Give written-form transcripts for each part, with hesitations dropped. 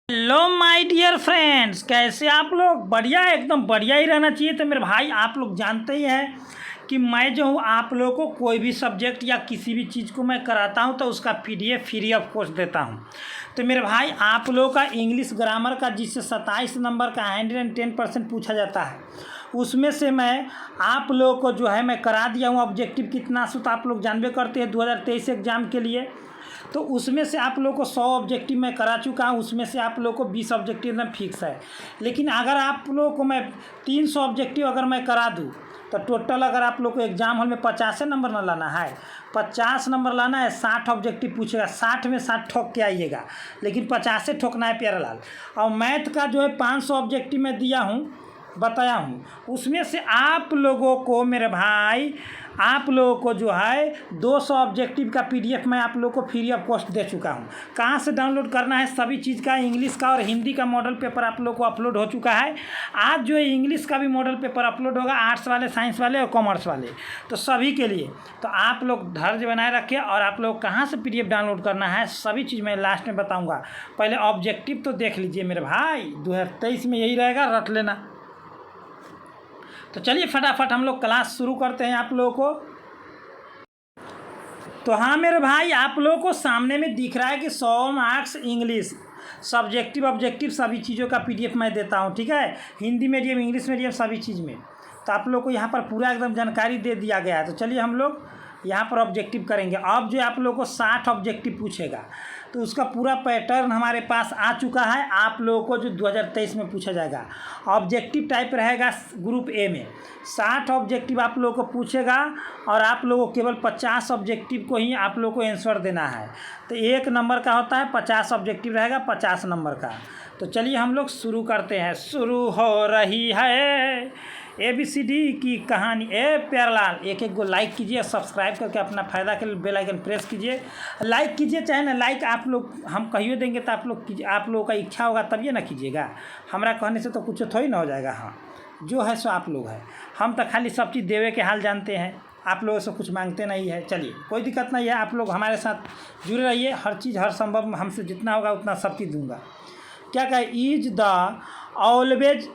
Hello my dear friends, कैसे आप लोग? बढ़िया, एकदम बढ़िया ही रहना चाहिए। तो मेरे भाई, आप लोग जानते ही हैं कि मैं जो हूँ आप लोगों को कोई भी सब्जेक्ट या किसी भी चीज़ को मैं कराता हूँ तो उसका पीडीएफ फ्री ऑफ कॉस्ट देता हूँ। तो मेरे भाई, आप लोगों का इंग्लिश ग्रामर का जिससे 27 नंबर का 110% पूछा जाता है, उसमें से मैं आप लोगों को जो है मैं करा दिया हूँ ऑब्जेक्टिव कितना सो। तो आप लोग जानबे करते हैं 2023 एग्ज़ाम के लिए, तो उसमें से आप लोगों को 100 ऑब्जेक्टिव मैं करा चुका हूँ। उसमें से आप लोगों को 20 ऑब्जेक्टिव एकदम फिक्स है। लेकिन अगर आप लोगों को मैं 300 ऑब्जेक्टिव अगर मैं करा दूँ तो टोटल अगर आप लोग को एग्जाम हॉल में 50 नंबर ना लाना है, 50 नंबर लाना है, 60 ऑब्जेक्टिव पूछेगा, 60 में 60 ठोक के आइएगा, लेकिन 50 से ठोकना है प्यारा लाल। और मैथ का जो है 500 ऑब्जेक्टिव मैं दिया हूँ, बताया हूँ, उसमें से आप लोगों को मेरे भाई, आप लोगों को जो है 200 ऑब्जेक्टिव का पीडीएफ मैं आप लोगों को फ्री ऑफ कॉस्ट दे चुका हूँ। कहाँ से डाउनलोड करना है? सभी चीज़ का, इंग्लिश का और हिंदी का मॉडल पेपर आप लोगों को अपलोड हो चुका है। आज जो है इंग्लिश का भी मॉडल पेपर अपलोड होगा, आर्ट्स वाले, साइंस वाले और कॉमर्स वाले, तो सभी के लिए। तो आप लोग धैर्य बनाए रखिए। और आप लोग कहाँ से पीडीएफ डाउनलोड करना है, सभी चीज़ मैं लास्ट में बताऊँगा। पहले ऑब्जेक्टिव तो देख लीजिए मेरे भाई, 2023 में यही रहेगा, रट लेना। तो चलिए फटाफट हम लोग क्लास शुरू करते हैं आप लोगों को। तो हाँ मेरे भाई, आप लोगों को सामने में दिख रहा है कि 100 मार्क्स इंग्लिश सब्जेक्टिव ऑब्जेक्टिव सभी चीज़ों का पीडीएफ मैं देता हूँ, ठीक है, हिंदी मीडियम, इंग्लिश मीडियम, सभी चीज़ में। तो आप लोग को यहाँ पर पूरा एकदम जानकारी दे दिया गया है। तो चलिए हम लोग यहाँ पर ऑब्जेक्टिव करेंगे। अब जो आप लोगों को 60 ऑब्जेक्टिव पूछेगा, तो उसका पूरा पैटर्न हमारे पास आ चुका है। आप लोगों को जो 2023 में पूछा जाएगा, ऑब्जेक्टिव टाइप रहेगा ग्रुप ए में, 60 ऑब्जेक्टिव आप लोगों को पूछेगा और आप लोगों को केवल 50 ऑब्जेक्टिव को ही आप लोगों को आंसर देना है। तो 1 नंबर का होता है, 50 ऑब्जेक्टिव रहेगा 50 नंबर का। तो चलिए हम लोग शुरू करते हैं। शुरू हो रही है ABCD की कहानी। प्यारलाल, एक एक को लाइक कीजिए, सब्सक्राइब करके अपना फ़ायदा के लिए बेल आइकन प्रेस कीजिए, लाइक कीजिए। चाहे ना लाइक आप लोग हम कहिए देंगे तो आप लोग कीजिए, आप लोगों का इच्छा होगा तब ये ना कीजिएगा। हमारा कहने से तो कुछ थोड़ी ना हो जाएगा। हाँ, जो है सो आप लोग है, हम तो खाली सब चीज़ देवे के हाल जानते हैं, आप लोगों से कुछ मांगते नहीं है। चलिए कोई दिक्कत नहीं है, आप लोग हमारे साथ जुड़े रहिए, हर चीज़ हर संभव हमसे जितना होगा उतना सब चीज़ दूंगा। क्या कहे? Is the always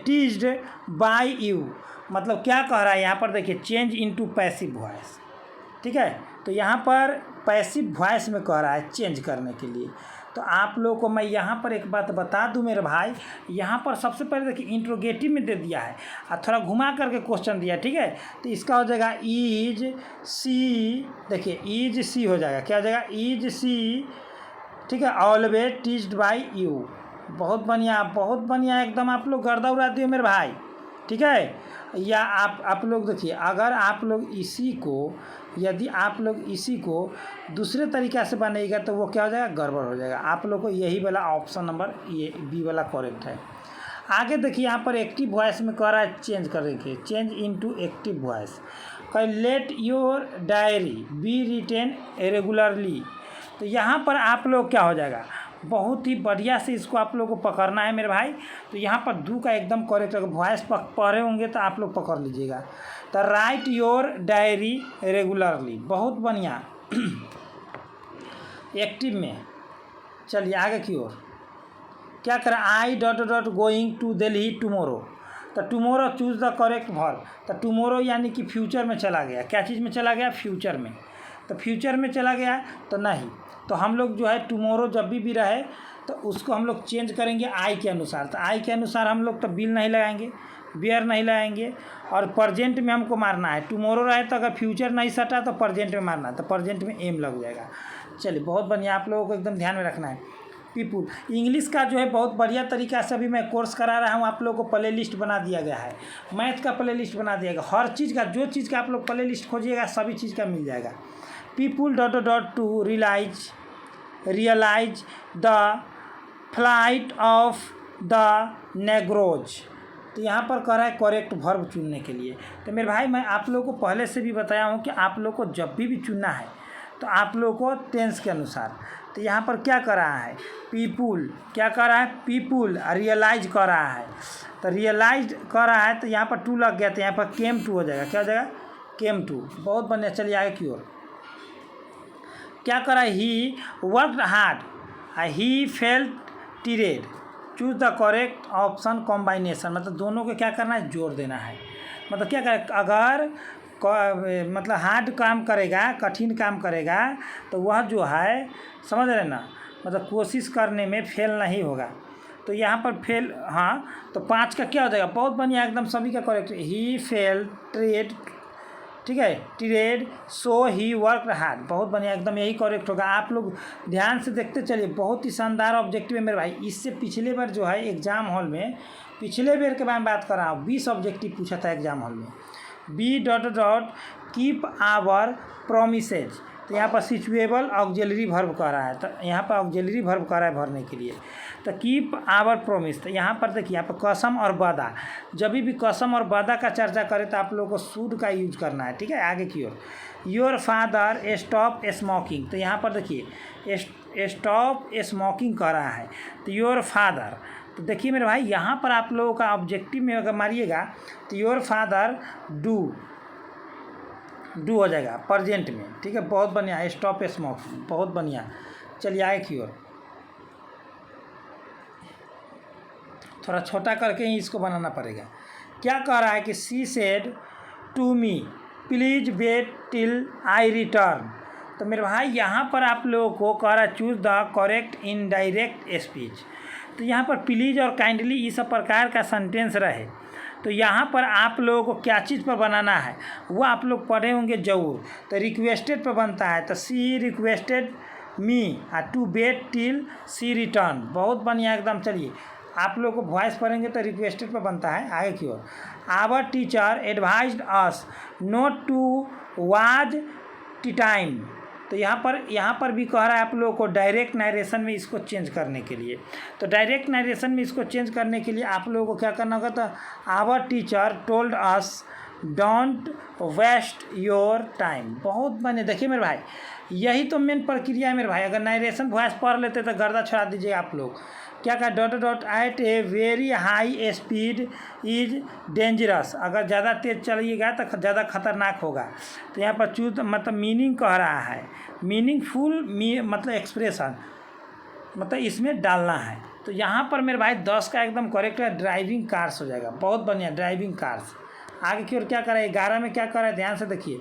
teased by you, मतलब क्या कह रहा है यहाँ पर? देखिए, चेंज इनटू पैसिव वॉइस, ठीक है। तो यहाँ पर पैसिव वॉइस में कह रहा है चेंज करने के लिए। तो आप लोगों को मैं यहाँ पर एक बात बता दूं मेरे भाई, यहाँ पर सबसे पहले देखिए इंट्रोगेटिव में दे दिया है और थोड़ा घुमा करके क्वेश्चन दिया, ठीक है। तो इसका हो जाएगा इज सी, देखिए इज सी हो जाएगा, क्या हो जाएगा? इज सी, ठीक है, ऑलवेज टीज्ड बाय यू। बहुत बढ़िया, बहुत बढ़िया, एकदम आप लोग गर्दा उड़ा दिए मेरे भाई, ठीक है। या आप लोग देखिए, अगर आप लोग इसी को, यदि आप लोग इसी को दूसरे तरीक़ा से बनेगा तो वो क्या हो जाएगा? गड़बड़ हो जाएगा। आप लोग को यही वाला ऑप्शन नंबर ये बी वाला करेक्ट है। आगे देखिए यहाँ पर एक्टिव वॉइस में कह रहा है चेंज करेंगे, change into active voice. Let your diary be written regularly. तो यहाँ पर आप लोग क्या हो जाएगा? बहुत ही बढ़िया से इसको आप लोगों को पकड़ना है मेरे भाई। तो यहाँ पर दू का एकदम करेक्ट, अगर वॉइस पढ़े होंगे तो आप लोग पकड़ लीजिएगा। तो राइट योर डायरी रेगुलरली, बहुत बढ़िया। एक्टिव में चलिए आगे की ओर, क्या करें? I dot dot going to Delhi tomorrow. तो tomorrow choose the correct verb. तो टुमोरो यानी कि फ्यूचर में चला गया, क्या चीज़ में चला गया? फ्यूचर में। तो फ्यूचर में चला गया तो नहीं, तो हम लोग जो है टुमोरो जब भी रहे तो उसको हम लोग चेंज करेंगे आई के अनुसार। तो आई के अनुसार हम लोग तो बिल नहीं लगाएंगे, बियर नहीं लगाएंगे, और प्रेजेंट में हमको मारना है। टुमोरो रहे तो अगर फ्यूचर नहीं सटा तो प्रेजेंट में मारना है, तो प्रेजेंट में एम लग जाएगा। चलिए बहुत बढ़िया, आप लोगों को एकदम ध्यान में रखना है। पीपुल, इंग्लिश का जो है बहुत बढ़िया तरीका से अभी मैं कोर्स करा रहा हूँ। आप लोगों को प्ले लिस्ट बना दिया गया है, मैथ का प्ले लिस्ट बना दिया गया, हर चीज़ का, जो चीज़ का आप लोग प्ले लिस्ट खोजिएगा सभी चीज़ का मिल जाएगा। People dot dot to realise the flight of the Negroes. तो यहाँ पर कह रहा है करेक्ट वर्ब चुनने के लिए। तो मेरे भाई, मैं आप लोगों को पहले से भी बताया हूँ कि आप लोग को जब भी चुनना है तो आप लोग को टेंस के अनुसार। तो यहाँ पर क्या कर रहा है? पीपुल, क्या कर रहा है? पीपुल रियलाइज कर रहा है। तो रियलाइज कर रहा है तो यहाँ पर टू लग गया, तो यहाँ पर केम टू हो जाएगा, क्या हो जाएगा? Came to. बहुत बढ़िया, चलिए आगे की ओर। क्या कर रहा है? He worked hard he felt tired, choose the correct option combination, मतलब दोनों को क्या करना है, जोड़ देना है। मतलब क्या करें, अगर मतलब हार्ड काम करेगा, कठिन काम करेगा, तो वह जो है समझ रहे ना, मतलब कोशिश करने में फेल नहीं होगा। तो यहाँ पर फेल, हाँ, तो 5 का क्या हो जाएगा, बहुत बढ़िया एकदम सभी का करेक्ट। ही फेल ट्रेड, ठीक है, ट्रेड, सो ही वर्क हार्ड, बहुत बढ़िया एकदम यही करेक्ट होगा। आप लोग ध्यान से देखते चलिए, बहुत ही शानदार ऑब्जेक्टिव है मेरे भाई। इससे पिछले बार जो है एग्जाम हॉल में, पिछले बार के बारे में बात कर रहा हूँ, 20 ऑब्जेक्टिव पूछा था एग्जाम हॉल में। B dot dot keep our promises, तो यहाँ पर सिचुएबल ऑक्सिलरी वर्ब कह रहा है, तो यहाँ पर ऑक्सिलरी वर्ब कह रहा है भरने के लिए। तो कीप आवर प्रोमिस, तो यहाँ पर देखिए, यहाँ पर कसम और वादा, जब भी कसम और वादा का चर्चा करें तो आप लोगों को शुड का यूज करना है, ठीक है। आगे की ओर, योर फादर स्टॉप स्मोकिंग, तो यहाँ पर देखिए स्टॉप स्मोकिंग कह रहा है, तो योर फादर, तो देखिए मेरे भाई यहाँ पर आप लोगों का ऑब्जेक्टिव में अगर मारिएगा तो योर फादर डू हो जाएगा प्रेजेंट में, ठीक है। बहुत बढ़िया, स्टॉप स्मोकिंग, बहुत बढ़िया। चलिए आगे की ओर, थोड़ा छोटा करके ही इसको बनाना पड़ेगा। क्या कह रहा है कि she said to me please wait till I return, तो मेरे भाई यहाँ पर आप लोगों को कह रहा है choose the correct indirect speech, तो यहाँ पर प्लीज और काइंडली इस प्रकार का सेंटेंस रहे, तो यहाँ पर आप लोगों को क्या चीज़ पर बनाना है वो आप लोग पढ़े होंगे जरूर। तो रिक्वेस्टेड पर बनता है, तो she requested me to wait till she return, बहुत बढ़िया एकदम। चलिए आप लोग को वॉइस पढ़ेंगे तो रिक्वेस्टेड पर बनता है। आगे की ओर, our teacher advised us not to watch tea time, तो यहाँ पर भी कह रहा है आप लोगों को डायरेक्ट नरेशन में इसको चेंज करने के लिए। तो डायरेक्ट नरेशन में इसको चेंज करने के लिए आप लोगों को क्या करना होगा, तो our teacher told us don't waste your time, बहुत बने। देखिए मेरे भाई, यही तो मेन प्रक्रिया है मेरे भाई। अगर नरेशन वॉइस पढ़ लेते तो गर्दा छुड़ा दीजिए आप लोग। क्या कहा, dot dot at a very high speed is dangerous, अगर ज़्यादा तेज़ चलिएगा तो ज़्यादा खतरनाक होगा। तो यहाँ पर चूज मतलब मीनिंग कह रहा है, मीनिंगफुल मतलब एक्सप्रेशन, मतलब इसमें डालना है। तो यहाँ पर मेरे भाई 10 का एकदम करेक्ट है, ड्राइविंग कार्स हो जाएगा, बहुत बढ़िया, ड्राइविंग कार्स। आगे की ओर क्या करें, 11 में क्या कर रहा है, ध्यान से देखिए।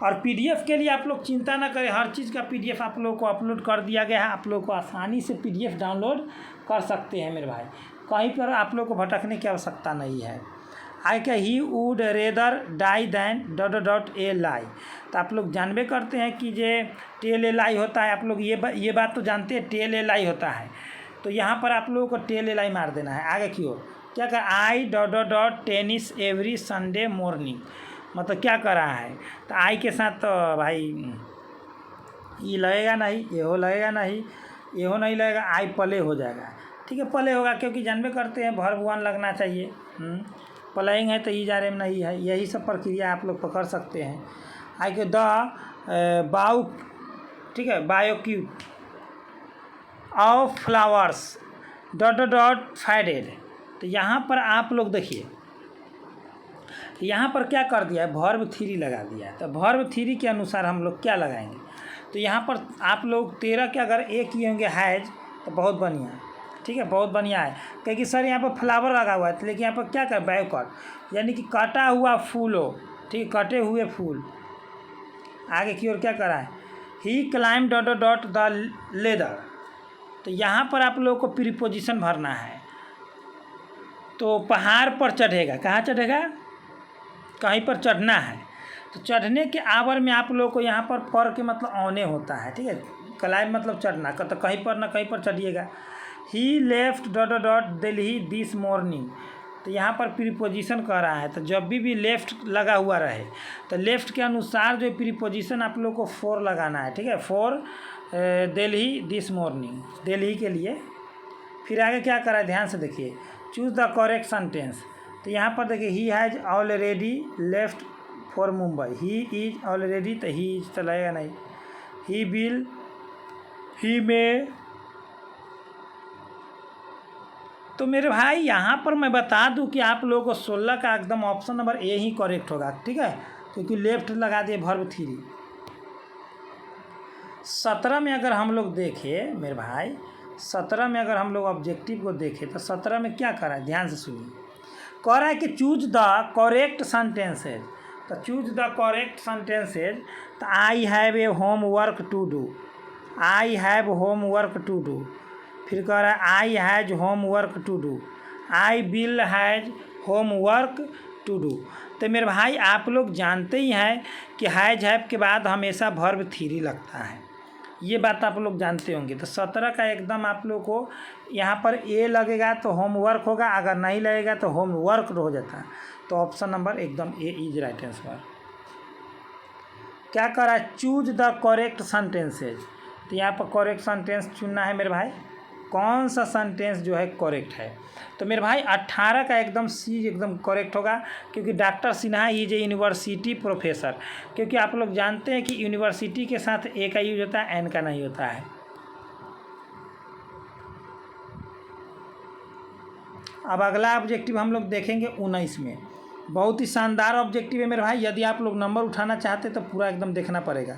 और पीडीएफ के लिए आप लोग चिंता ना करें, हर चीज़ का पीडीएफ आप लोगों को अपलोड कर दिया गया है, आप लोग को आसानी से पीडीएफ डाउनलोड कर सकते हैं मेरे भाई, कहीं पर आप लोग को भटकने की आवश्यकता नहीं है। आई क्या, he would rather die than dot dot a lie, तो आप लोग जानबे करते हैं कि ये टेल ए लाई होता है, आप लोग ये बात तो जानते हैं, टेल ए लाई होता है। तो यहाँ पर आप लोगों को टेल ए लाई मार देना है। आगे की ओर क्या कर, आई dot dot dot tennis every Sunday morning, मतलब क्या कर रहा है, तो आई के साथ तो भाई ये लगेगा नहीं, ये लगेगा नहीं, ये नहीं लगेगा, आई पले हो जाएगा, ठीक है, पले होगा, क्योंकि जानबे करते हैं वर्ब वन लगना चाहिए। प्लेइंग है तो ई जा रहे में नहीं है, यही सब प्रक्रिया आप लोग पकड़ सकते हैं। आई के द बाउ, ठीक है, bouquet of flowers dot dot faded, तो यहाँ पर आप लोग देखिए, यहाँ पर क्या कर दिया है, वर्ब थ्री लगा दिया है। तो वर्ब थ्री के अनुसार हम लोग क्या लगाएंगे, तो यहाँ पर आप लोग 13 के अगर एक किए होंगे हैज, तो बहुत बढ़िया, ठीक है, बहुत बढ़िया है। क्योंकि सर यहाँ पर फ्लावर लगा हुआ है, लेकिन यहाँ पर क्या कर, बायोकट, यानी कि कटा हुआ फूल हो, ठीक, कटे हुए फूल। आगे की ओर क्या करा है, he climb dot dot the ladder, तो यहाँ पर आप लोगों को प्रीपोजिशन भरना है। तो पहाड़ पर चढ़ेगा, कहाँ चढ़ेगा, कहीं पर चढ़ना है, तो चढ़ने के आवर में आप लोगों को यहाँ पर के मतलब औने होता है, ठीक है, क्लाइम मतलब चढ़ना, तो कहीं पर ना कहीं पर चढ़िएगा। He left dot dot Delhi this morning, तो यहाँ पर प्रीपोजिशन कह रहा है, तो जब भी लेफ्ट लगा हुआ रहे तो लेफ्ट के अनुसार जो प्रीपोजिशन आप लोग को फॉर लगाना है, ठीक है, for Delhi this morning, Delhi के लिए। फिर आगे क्या करा है, ध्यान से देखिए, चूज द करेक्ट सेंटेंस, तो यहाँ पर देखिए, he has already left for Mumbai, he is already, तो ही इज तो लगेगा नहीं, ही विल, ही मे। तो मेरे भाई यहाँ पर मैं बता दूं कि आप लोगों को 16 का एकदम option number A he correct होगा, ठीक है, क्योंकि लेफ्ट लगा दिए वर्ब थ्री। 17 में अगर हम लोग देखें मेरे भाई, 17 में अगर हम लोग ऑब्जेक्टिव को देखें तो 17 में क्या कर रहा है, ध्यान से सुनिए। कह रहा है कि चूज द करेक्ट सेंटेंसेज। तो चूज द करेक्ट सेंटेंसेज, तो I have a home work to do, I have home work to do. फिर कह रहा है I has home work to do, I will has home work to do. तो मेरे भाई आप लोग जानते ही हैं कि हैज हैव के बाद हमेशा वर्ब थ्री लगता है, ये बात आप लोग जानते होंगे। तो 17 का एकदम आप लोग को यहाँ पर ए लगेगा तो होमवर्क होगा, अगर नहीं लगेगा तो होमवर्क हो जाता है। तो ऑप्शन नंबर एकदम ए इज राइट आंसर। क्या कर रहा है, चूज द करेक्ट सेंटेंसेज। तो यहाँ पर करेक्ट सेंटेंस चुनना है मेरे भाई, कौन सा सेंटेंस जो है करेक्ट है। तो मेरे भाई 18 का एकदम सी एकदम करेक्ट होगा, क्योंकि doctor Sinha is a university professor. क्योंकि आप लोग जानते हैं कि यूनिवर्सिटी के साथ ए का यूज होता है, एन का नहीं होता है। अब अगला ऑब्जेक्टिव हम लोग देखेंगे 19 में, बहुत ही शानदार ऑब्जेक्टिव है मेरे भाई। यदि आप लोग नंबर उठाना चाहते तो पूरा एकदम देखना पड़ेगा।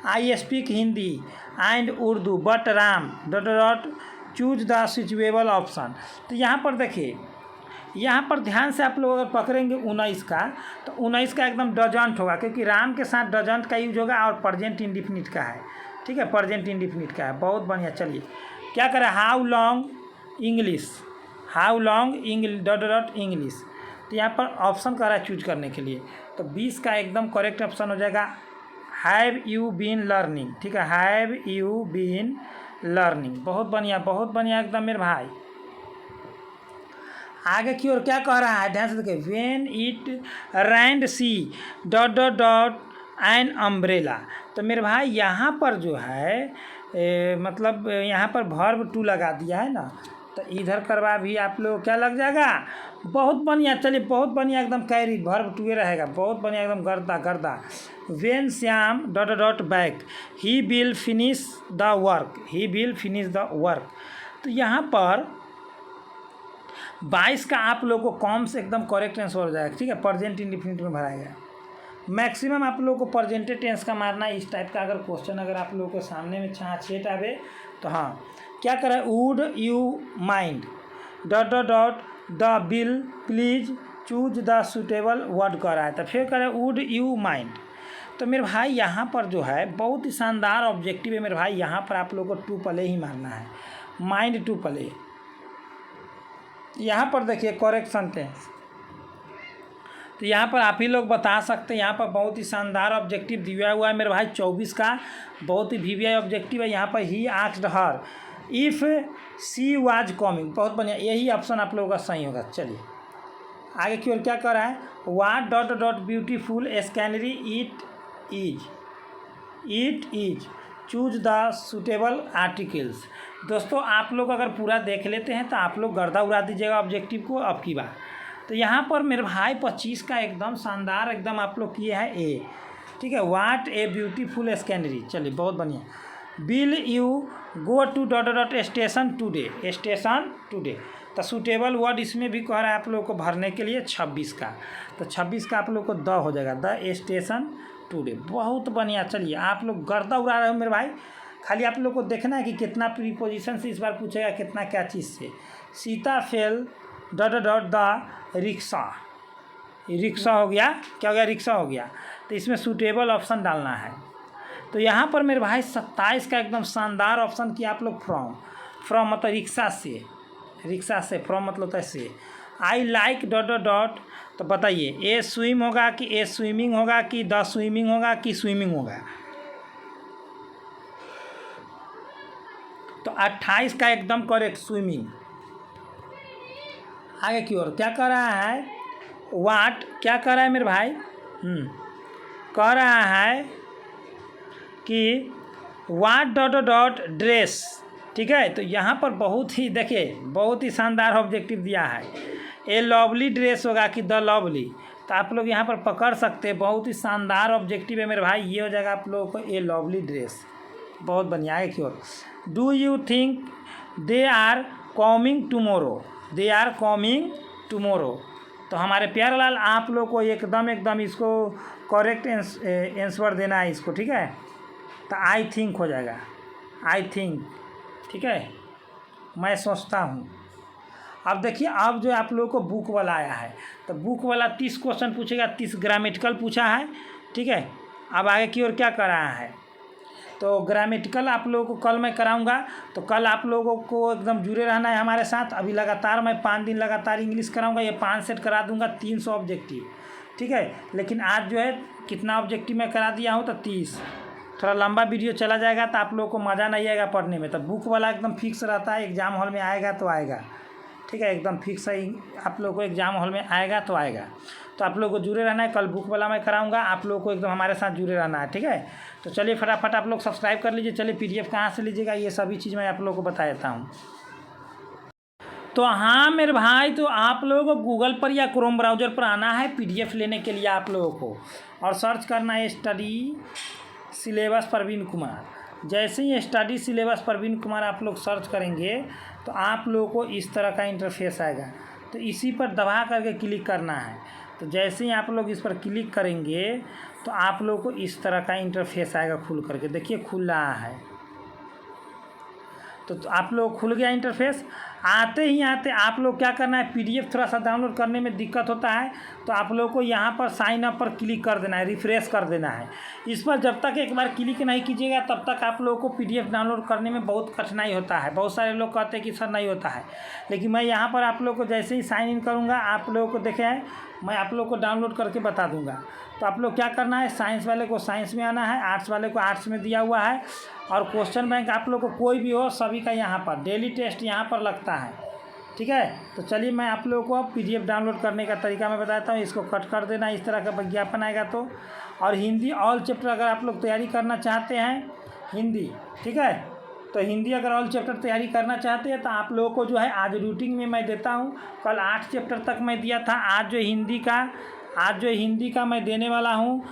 I speak Hindi and Urdu but Ram dot dot choose the suitable option. तो यहाँ पर देखिए, यहाँ पर ध्यान से आप लोग अगर पकड़ेंगे 19 का, तो 19 का एकदम डजंट होगा, क्योंकि राम के साथ डजंट का यूज होगा और प्रेजेंट इंडिफिनिट का है। ठीक है, प्रेजेंट इंडिफिनिट का है, बहुत बढ़िया। चलिए क्या करें, how long English, how long English dot dot English. तो यहाँ पर ऑप्शन कर रहा है चूज करने के लिए, तो 20 का एकदम करेक्ट ऑप्शन हो जाएगा हैव यू बीन लर्निंग। ठीक है, हैव यू बीन लर्निंग, बहुत बढ़िया एकदम मेरे भाई। आगे की ओर क्या कह रहा है, ध्यान से देखिए, when it rained she dot dot dot an umbrella. तो मेरे भाई यहाँ पर जो है मतलब यहाँ पर वर्ब टू लगा दिया है ना, तो इधर करवा भी आप लोग क्या लग जाएगा, बहुत बढ़िया। चलिए बहुत बढ़िया एकदम कैरी वर्ब टू रहेगा, बहुत बढ़िया एकदम गर्दा। When Shyam dot dot back he will finish the work, he will finish the work. तो यहाँ पर 22 का आप लोग को कॉम से एकदम करेक्ट आंसर हो जाएगा। ठीक है, प्रेजेंट इंडिफिनिट में भराया गया। मैक्सिमम आप लोग को प्रेजेंटेड टेंस का मारना है। इस टाइप का अगर क्वेश्चन अगर आप लोगों के सामने में छेट आवे तो हाँ, क्या करें, would you mind dot dot dot the bill please choose the suitable word कर रहा है। तो फिर करें वुड यू माइंड। तो मेरे भाई यहाँ पर जो है बहुत ही शानदार ऑब्जेक्टिव है मेरे भाई। यहाँ पर आप लोगों को टू प्ले ही मारना है, माइंड टू प्ले। यहाँ पर देखिए करेक्ट सेंटेंस, तो यहाँ पर आप ही लोग बता सकते हैं। यहाँ पर बहुत ही शानदार ऑब्जेक्टिव दिया हुआ है मेरे भाई, 24 का बहुत ही वीवीआई ऑब्जेक्टिव है। यहाँ पर he asked her if she was coming, बहुत बढ़िया, यही ऑप्शन आप लोगों का सही होगा। चलिए आगे की ओर क्या कर रहा है, what dot dot beautiful scenery it is choose the suitable articles. दोस्तों आप लोग अगर पूरा देख लेते हैं तो आप लोग गर्दा उड़ा दीजिएगा ऑब्जेक्टिव को अब की बार। तो यहाँ पर मेरे भाई 25 का एकदम शानदार एकदम आप लोग किए हैं ए। ठीक है, वाट ए ब्यूटीफुल स्कैनरी। चलिए बहुत बढ़िया। Will you go to dot dot station today, station today. तो सूटेबल वर्ड इसमें भी कह रहा है आप लोग को भरने के लिए 26 का। तो 26 का आप लोग को द हो जाएगा, द स्टेशन टूडे, बहुत बढ़िया। चलिए आप लोग गर्दा उड़ा रहे हो मेरे भाई, खाली आप लोग को देखना है कि कितना प्रीपोजिशन से इस बार पूछेगा, कितना क्या चीज़ से। Sita fail dot dot the rickshaw, rickshaw हो गया, क्या हो गया, रिक्शा हो गया। तो इसमें सूटेबल ऑप्शन डालना है। तो यहाँ पर मेरे भाई 27 का एकदम शानदार ऑप्शन किया आप लोग, फ्रॉम मतलब रिक्शा से, रिक्शा से, फ्रॉम मतलब होता है से। I like dot dot dot. तो बताइए ए स्विम होगा कि ए स्विमिंग होगा कि द स्विमिंग होगा कि स्विमिंग होगा। तो 28 का एकदम करेक्ट स्विमिंग। आगे की ओर क्या कर रहा है, वाट क्या कर रहा है मेरे भाई, कह रहा है कि वाट डॉट डॉट ड्रेस। ठीक है, तो यहाँ पर बहुत ही देखिए बहुत ही शानदार ऑब्जेक्टिव दिया है। ए लवली ड्रेस होगा कि द लवली। तो आप लोग यहाँ पर पकड़ सकते हैं, बहुत ही शानदार ऑब्जेक्टिव है मेरे भाई। ये हो जाएगा आप लोगों को ए लवली ड्रेस, बहुत बढ़िया। आगे की ओर, do you think they are coming tomorrow, they are coming tomorrow. तो हमारे प्यारे लाल आप लोग को एकदम इसको करेक्ट आंसर देना है इसको। ठीक है, तो आई थिंक हो जाएगा, आई थिंक। ठीक है, मैं सोचता हूँ। अब देखिए, अब जो आप लोगों को बुक वाला आया है, तो बुक वाला 30 क्वेश्चन पूछेगा, 30 ग्रामेटिकल पूछा है, ठीक है। अब आगे की ओर क्या कर रहा है, तो ग्रामेटिकल आप लोगों को कल मैं कराऊंगा। तो कल आप लोगों को एकदम जुड़े रहना है हमारे साथ। अभी लगातार मैं 5 दिन लगातार इंग्लिश कराऊंगा, ये 5 सेट करा दूंगा, 300 ऑब्जेक्टिव, ठीक है। लेकिन आज जो है कितना ऑब्जेक्टिव मैं करा दिया हूँ, तो 30। थोड़ा लंबा वीडियो चला जाएगा तो आप लोगों को मज़ा नहीं आएगा पढ़ने में। तो बुक वाला एकदम फिक्स रहता है, एग्ज़ाम हॉल में आएगा तो आएगा, ठीक है, एकदम फिक्स है। आप लोगों को एग्ज़ाम हॉल में आएगा तो आएगा। तो आप लोगों को जुड़े रहना है। कल बुक वाला मैं कराऊंगा, आप लोगों को एकदम हमारे साथ जुड़े रहना है, ठीक है। तो चलिए फटाफट आप लोग सब्सक्राइब कर लीजिए। चलिए PDF कहाँ से लीजिएगा, ये सभी चीज़ मैं आप लोगों को बता देता हूँ। तो हाँ मेरे भाई, तो आप लोगों को गूगल पर या क्रोम ब्राउज़र पर आना है PDF लेने के लिए आप लोगों को, और सर्च करना है स्टडी सिलेबस प्रवीण कुमार। जैसे ही स्टडी सिलेबस प्रवीण कुमार आप लोग सर्च करेंगे तो आप लोगों को इस तरह का इंटरफेस आएगा। तो इसी पर दबा करके क्लिक करना है। तो जैसे ही आप लोग इस पर क्लिक करेंगे तो आप लोगों को इस तरह का इंटरफेस आएगा खुल करके। देखिए खुल रहा है। तो आप लोग खुल गया इंटरफेस। आते ही आते आप लोग क्या करना है, PDF थोड़ा सा डाउनलोड करने में दिक्कत होता है, तो आप लोग को यहाँ पर साइन अप पर क्लिक कर देना है, रिफ्रेश कर देना है। इस पर जब तक एक बार क्लिक नहीं कीजिएगा तब तक आप लोगों को PDF डाउनलोड करने में बहुत कठिनाई होता है। बहुत सारे लोग कहते हैं कि सर नहीं होता है, लेकिन मैं यहाँ पर आप लोग को जैसे ही साइन इन करूँगा, आप लोगों को देखें मैं आप लोग को डाउनलोड करके बता दूंगा। तो आप लोग क्या करना है, साइंस वाले को साइंस में आना है, आर्ट्स वाले को आर्ट्स में दिया हुआ है, और क्वेश्चन बैंक आप लोग को कोई भी हो सभी का यहाँ पर डेली टेस्ट यहाँ पर लगता है, ठीक है। तो चलिए मैं आप लोगों को अब PDF डाउनलोड करने का तरीका मैं बताता हूँ। इसको कट कर देना, इस तरह का विज्ञापन आएगा तो। और हिंदी ऑल चैप्टर अगर आप लोग तैयारी करना चाहते हैं हिंदी, ठीक है, तो हिंदी अगर ऑल चैप्टर तैयारी करना चाहते हैं तो आप लोगों को जो है आज रूटीन में मैं देता हूँ। कल 8 चैप्टर तक मैं दिया था। आज जो हिंदी का मैं देने वाला हूँ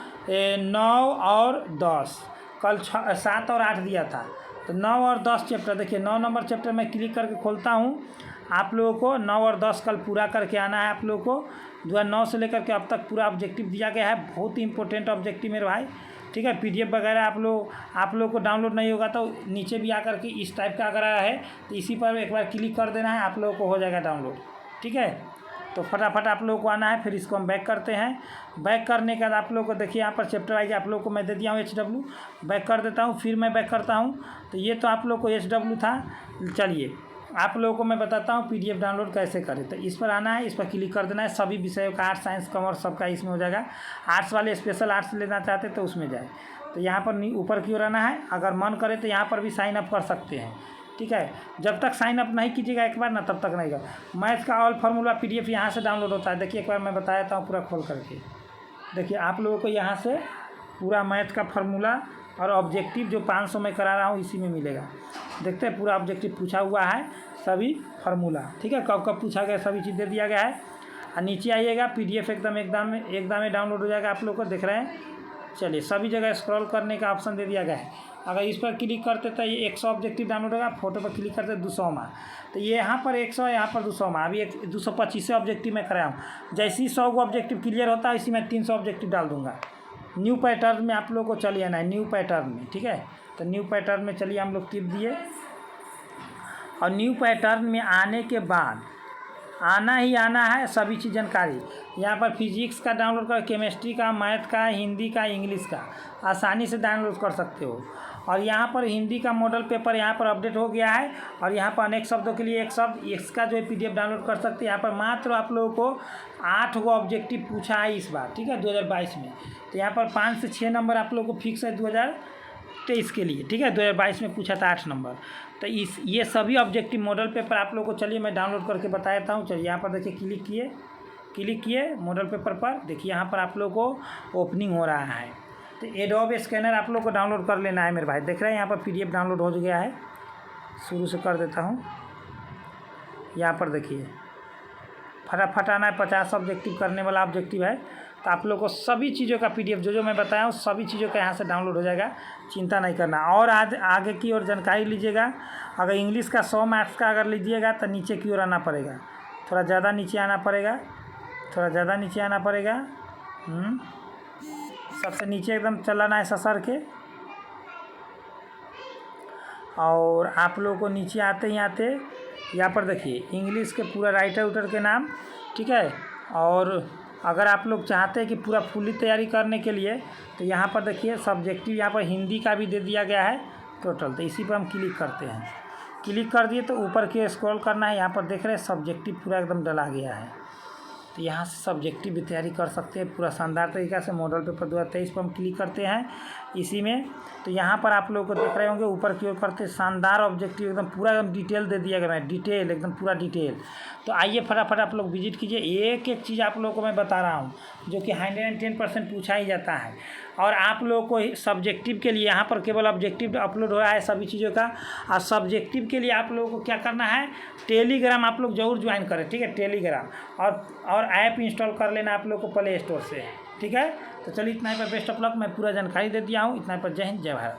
9 और 10। कल 7 और 8 दिया था, तो 9 और 10 चैप्टर। देखिए 9 नंबर चैप्टर मैं क्लिक करके खोलता हूँ। आप लोगों को 9 और 10 कल पूरा करके आना है। आप लोगों को 2009 से लेकर के अब तक पूरा ऑब्जेक्टिव दिया गया है। बहुत ही इंपॉर्टेंट ऑब्जेक्टिव मेरे भाई, ठीक है। PDF वगैरह आप लोग को डाउनलोड नहीं होगा तो नीचे भी आकर के इस टाइप का अगर है तो इसी पर एक बार क्लिक कर देना है, आप लोगों को हो जाएगा डाउनलोड, ठीक है। तो फटाफट आप लोगों को आना है। फिर इसको हम बैक करते हैं। बैक करने के बाद आप लोगों को देखिए यहाँ पर चैप्टर वाइज आप लोगों को मैं दे दिया हूँ HW। बैक कर देता हूँ, फिर मैं बैक करता हूँ। तो ये तो आप लोग को HW था। चलिए आप लोगों को मैं बताता हूँ PDF डाउनलोड कैसे करें। तो इस पर आना है, इस पर क्लिक कर देना है। सभी विषयों का आर्ट्स साइंस कॉमर्स सबका इसमें हो जाएगा। आर्ट्स वाले स्पेशल आर्ट्स लेना चाहते तो उसमें जाए। तो यहाँ पर ऊपर की ओर आना है। अगर मन करे तो यहाँ पर भी साइन अप कर सकते हैं, ठीक है। जब तक साइन अप नहीं कीजिएगा एक बार ना, तब तक नहीं कर। मैथ का ऑल फार्मूला PDF यहाँ से डाउनलोड होता है। देखिए एक बार मैं बता देता हूँ पूरा खोल करके। देखिए आप लोगों को यहाँ से पूरा मैथ का फार्मूला और ऑब्जेक्टिव जो 500 में करा रहा हूँ इसी में मिलेगा। देखते हैं पूरा ऑब्जेक्टिव पूछा हुआ है, सभी फार्मूला, ठीक है, कब कब पूछा गया सभी चीज़ दे दिया गया है। और नीचे आइएगा PDF एकदम में डाउनलोड हो जाएगा। आप लोग को देख रहे हैं। चलिए सभी जगह स्क्रॉल करने का ऑप्शन दे दिया गया है। अगर इस पर क्लिक करते तो ये 100 ऑब्जेक्टिव डाउनलोड होगा। फोटो पर क्लिक करते 200 में, तो ये यहाँ पर 100, यहाँ पर 200 में। अभी 225 ऑब्जेक्टिव में कराया हूँ। जैसे ही 100 ऑब्जेक्टिव क्लियर होता है इसी में 300 ऑब्जेक्टिव डाल दूंगा। न्यू पैटर्न में आप लोग को चलिए आना है, न्यू पैटर्न में, ठीक है। तो न्यू पैटर्न में चलिए हम लोग टिप दिए, और न्यू पैटर्न में आने के बाद आना ही आना है सभी चीज़ जानकारी। यहाँ पर फिजिक्स का डाउनलोड कर, केमिस्ट्री का, मैथ का, हिंदी का, इंग्लिश का आसानी से डाउनलोड कर सकते हो। और यहाँ पर हिंदी का मॉडल पेपर यहाँ पर अपडेट हो गया है। और यहाँ पर अनेक शब्दों के लिए एक शब्द इसका जो है PDF डाउनलोड कर सकते हैं। यहाँ पर मात्र आप लोगों को 8 गो ऑब्जेक्टिव पूछा है इस बार, ठीक है, 2022 में। तो यहाँ पर 5 से 6 नंबर आप लोगों को फिक्स है 2023 के लिए, ठीक है। 2022 में पूछा था 8 नंबर। तो ये सभी ऑब्जेक्टिव मॉडल पेपर आप लोगों को चलिए मैं डाउनलोड करके बता देता हूँ। चलिए यहाँ पर देखिए क्लिक किए मॉडल पेपर पर। देखिए यहाँ पर आप लोगों को ओपनिंग हो रहा है। तो एडोब स्कैनर आप लोग को डाउनलोड कर लेना है मेरे भाई। देख रहे हैं यहाँ पर PDF डाउनलोड हो गया है। शुरू से कर देता हूँ। यहाँ पर देखिए फटाफट आना है। 50 ऑब्जेक्टिव करने वाला ऑब्जेक्टिव है। तो आप लोग को सभी चीज़ों का PDF जो मैं बताया हूँ सभी चीज़ों का यहाँ से डाउनलोड हो जाएगा, चिंता नहीं करना। और आज आगे की ओर जानकारी लीजिएगा। अगर इंग्लिश का 100 मार्क्स का अगर लीजिएगा तो नीचे की ओर आना पड़ेगा, थोड़ा ज़्यादा नीचे आना पड़ेगा, सबसे नीचे एकदम चलाना है ससर के। और आप लोगों को नीचे आते ही आते यहाँ पर देखिए इंग्लिश के पूरा राइटर उटर के नाम, ठीक है। और अगर आप लोग चाहते हैं कि पूरा फुल्ली तैयारी करने के लिए तो यहाँ पर देखिए सब्जेक्टिव यहाँ पर हिंदी का भी दे दिया गया है टोटल। तो इसी पर हम क्लिक करते हैं, क्लिक कर दिए तो ऊपर के स्क्रॉल करना है। यहाँ पर देख रहे हैं सब्जेक्टिव पूरा एकदम डला गया है। तो यहाँ से सब्जेक्टिव भी तैयारी कर सकते हैं पूरा शानदार तरीक़ा से। मॉडल पेपर 2023 पर हम क्लिक करते हैं इसी में। तो यहाँ पर आप लोगों को देख रहे होंगे ऊपर की ओर करते शानदार ऑब्जेक्टिव एकदम पूरा एकदम डिटेल दे दिया गया है, डिटेल एकदम पूरा डिटेल। तो आइए फटाफट आप लोग विजिट कीजिए। एक एक चीज़ आप लोगों को मैं बता रहा हूँ जो कि 110% पूछा ही जाता है। और आप लोगों को सब्जेक्टिव के लिए यहाँ पर केवल ऑब्जेक्टिव अपलोड हो रहा है सभी चीज़ों का। और सब्जेक्टिव के लिए आप लोगों को क्या करना है, टेलीग्राम आप लोग ज़रूर ज्वाइन करें, ठीक है, टेलीग्राम। और ऐप इंस्टॉल कर लेना आप लोग को प्ले स्टोर से, ठीक है। तो चलिए इतना ही पर बेस्ट ऑफ लक। मैं पूरा जानकारी दे दिया हूँ। इतना ही पर जय हिंद जय भारत।